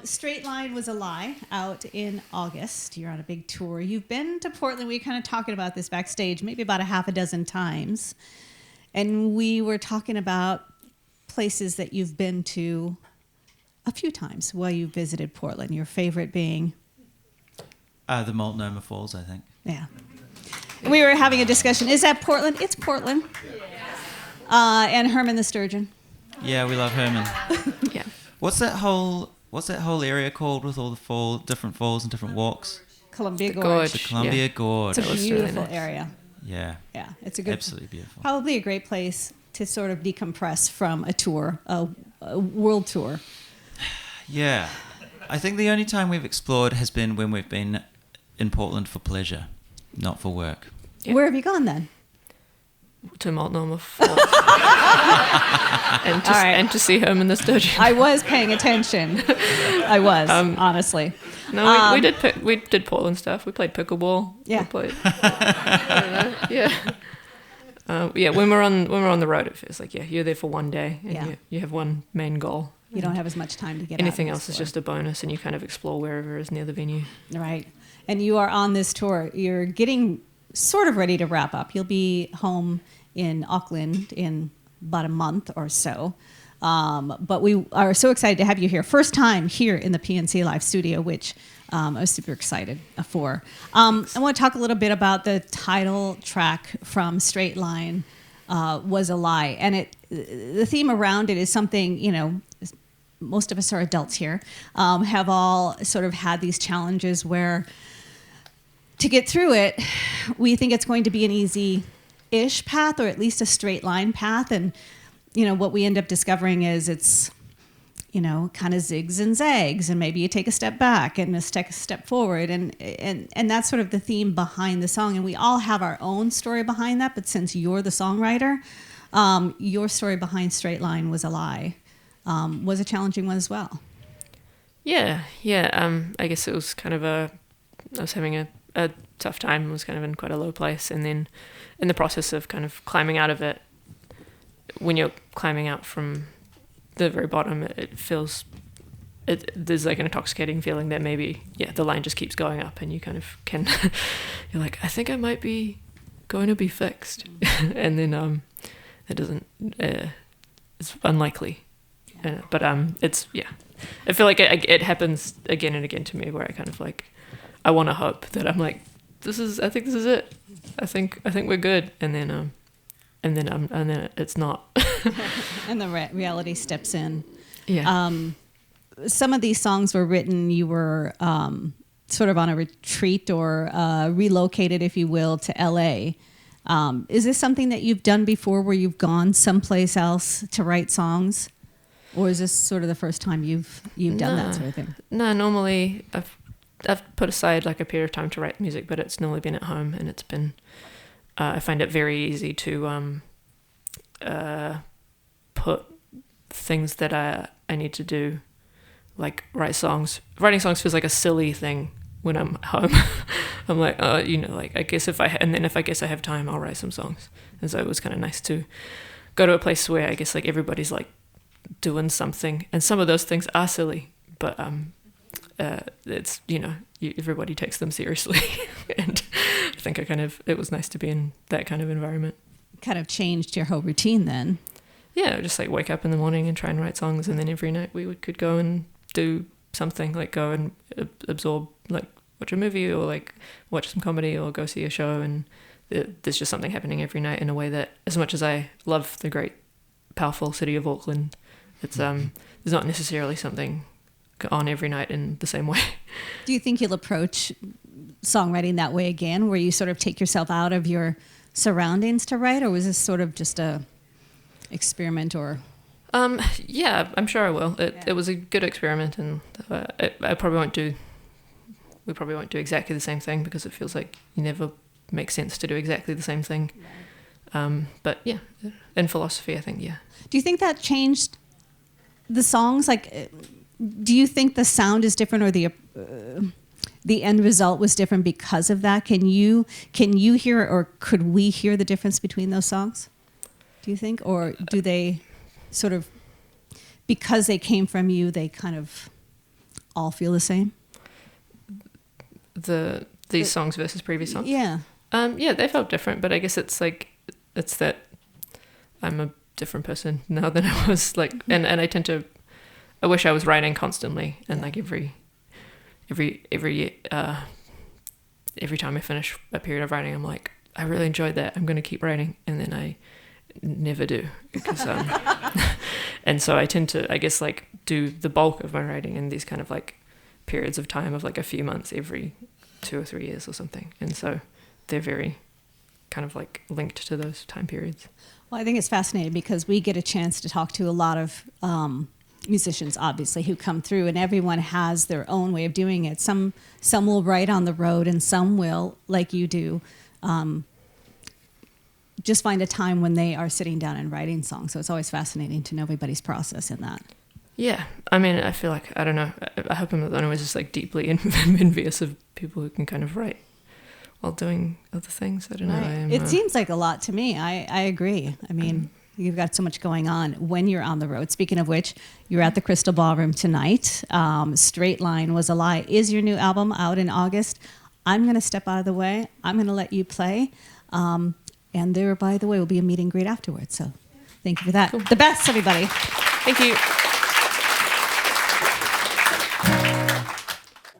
Straight Line was a lie out in August. You're on a big tour. You've been to Portland. We were kind of talking about this backstage, maybe about a half a dozen times. And we were talking about places that you've been to a few times while you visited Portland. Your favorite being? The Multnomah Falls, I think. Yeah. And we were having a discussion. Is that Portland? It's Portland. And Herman the Sturgeon. Yeah, we love Herman. Yeah. What's that whole area called with all the different falls and different walks? Columbia The Gorge. The Columbia Gorge. It's a That was really beautiful nice. area. Yeah. Yeah, it's a good, Absolutely beautiful. probably a great place to sort of decompress from a tour, a world tour. Yeah. I think the only time we've explored has been when we've been in Portland for pleasure, not for work. Yeah. Where have you gone then? To Multnomah Falls. All right. And to see Herman the Sturgeon. I was paying attention. I was, honestly. No, we did Portland stuff. We played pickleball. Yeah. We played, I don't know, yeah. Yeah, when we're on the road, it feels like, you're there for one day and Yeah. you have one main goal. You don't have as much time to get out Anything and else is explore. just a bonus, and you kind of explore wherever is near the venue. Right. And you are on this tour. You're getting sort of ready to wrap up. You'll be home in Auckland in about a month or so. But we are so excited to have you here. First time here in the PNC Live studio, which I was super excited for. I want to talk a little bit about the title track from Straight Line, Was a Lie. And the theme around it is something, most of us are adults here, have all sort of had these challenges where to get through it, we think it's going to be an easy-ish path, or at least a straight line path. And, what we end up discovering is it's, kind of zigs and zags, and maybe you take a step back and take a step forward. And that's sort of the theme behind the song. And we all have our own story behind that. But since you're the songwriter, your story behind Straight Line Was a Lie was a challenging one as well. Yeah. I guess it was kind of I was having a tough time. I was kind of in quite a low place, and then in the process of kind of climbing out of it, when you're climbing out from the very bottom, there's like an intoxicating feeling that maybe the line just keeps going up, and you kind of can you're like, I think I might be going to be fixed, and then it doesn't, it's unlikely, but it's I feel like it happens again and again to me, where I kind of like, I want to hope that I'm like, I think this is it. I think we're good. And then it's not. And the reality steps in. Yeah. Some of these songs were written, you were sort of on a retreat or relocated, if you will, to LA. Is this something that you've done before, where you've gone someplace else to write songs? Or is this sort of the first time you've done that sort of thing? No, normally I've put aside like a period of time to write music, but it's normally been at home, and it's been, I find it very easy to put things that I need to do, like write songs. Writing songs feels like a silly thing when I'm home. I'm like, I guess if I have time, I'll write some songs. And so it was kind of nice to go to a place where I guess like everybody's like doing something, and some of those things are silly, but it's everybody takes them seriously, and I think it was nice to be in that kind of environment. Kind of changed your whole routine then. Yeah, just like wake up in the morning and try and write songs, and then every night we could go and do something, like go and absorb, like watch a movie or like watch some comedy or go see a show, and there's just something happening every night in a way that, as much as I love the great powerful city of Auckland, it's there's not necessarily something on every night in the same way. Do you think you'll approach songwriting that way again, where you sort of take yourself out of your surroundings to write, or was this sort of just a experiment? Or yeah, I'm sure I will. It was a good experiment, and we probably won't do exactly the same thing, because it feels like you never make sense to do exactly the same thing. But yeah, in philosophy, I think, yeah. Do you think that changed the songs? Like, do you think the sound is different, or the end result was different because of that? Can you hear, or could we hear the difference between those songs, do you think? Or do they sort of, because they came from you, they kind of all feel the same? These songs versus previous songs? Yeah. Yeah, they felt different, but I guess it's that I'm a different person now than I was and I wish I was writing constantly, and like every time I finish a period of writing, I'm like, I really enjoyed that, I'm going to keep writing, and then I never do, because and so I tend to, I guess, like do the bulk of my writing in these kind of like periods of time of like a few months every 2 or 3 years or something, and so they're very kind of like linked to those time periods. Well, I think it's fascinating because we get a chance to talk to a lot of musicians, obviously, who come through, and everyone has their own way of doing it. Some will write on the road, and some will, like you do, just find a time when they are sitting down and writing songs. So it's always fascinating to know everybody's process in that. Yeah, I mean, I feel like, I don't know, I hope I'm not the only one just like deeply envious of people who can kind of write while doing other things. I don't know. It seems like a lot to me. I agree. I mean, you've got so much going on when you're on the road. Speaking of which, you're at the Crystal Ballroom tonight. Straight Line Was a Lie is your new album, out in August. I'm going to step out of the way. I'm going to let you play. And there, by the way, will be a meet and greet afterwards. So thank you for that. Cool. The Beths, everybody. Thank you.